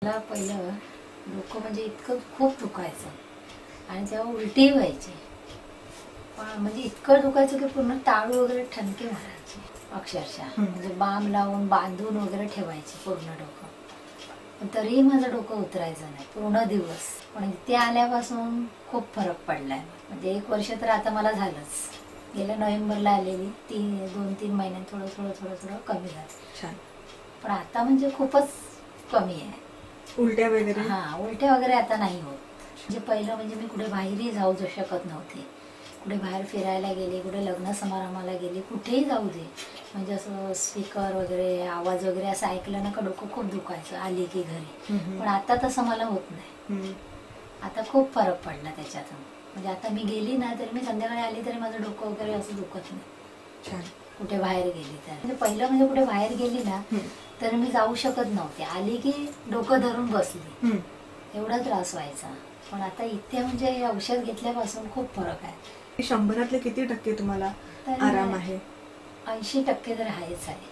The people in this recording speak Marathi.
मला पहिलं डोकं म्हणजे इतकं खूप दुखायचं आणि तेव्हा उलटी व्हायची. म्हणजे इतकं दुखायचं की पूर्ण टाळू वगैरे ठणके मारायचे अक्षरशः. म्हणजे बाम लावून बांधून वगैरे ठेवायचे पूर्ण डोकं. पण तरीही माझं डोकं उतरायचं नाही पूर्ण दिवस. पण इथे आल्यापासून खूप फरक पडलाय. म्हणजे 1 वर्ष तर आता मला झालंच. गेल्या नोव्हेंबरला आलेली 2-3 महिन्यात थोडं थोडं थोडं थोडं कमी झालं. छान. पण आता म्हणजे खूपच कमी आहे. उलट्या वगैरे? उलट्या वगैरे आता नाही होत. म्हणजे पहिलं म्हणजे मी कुठे बाहेरही जाऊ शकत नव्हते. कुठे बाहेर फिरायला गेले, कुठे लग्न समारंभाला गेले, कुठेही जाऊ दे, म्हणजे असं स्पीकर वगैरे आवाज वगैरे असं ऐकलं ना का डोकं खूप दुखायचं आली की घरी. पण आता तसं मला होत नाही. आता खूप फरक पडला त्याच्यातून. म्हणजे आता मी गेली ना तरी मी संध्याकाळी आली तरी माझं डोकं वगैरे असं दुखत नाही. छान. कुठे बाहेर गेली तर म्हणजे पहिलं म्हणजे कुठे बाहेर गेली ना तर मी जाऊ शकत नव्हते. आली की डोकं धरून बसली, एवढा त्रास व्हायचा. पण आता इथे म्हणजे औषध घेतल्यापासून खूप फरक आहे. 100 किती टक्के तुम्हाला आराम आहे? 80% तर आहेच आहे.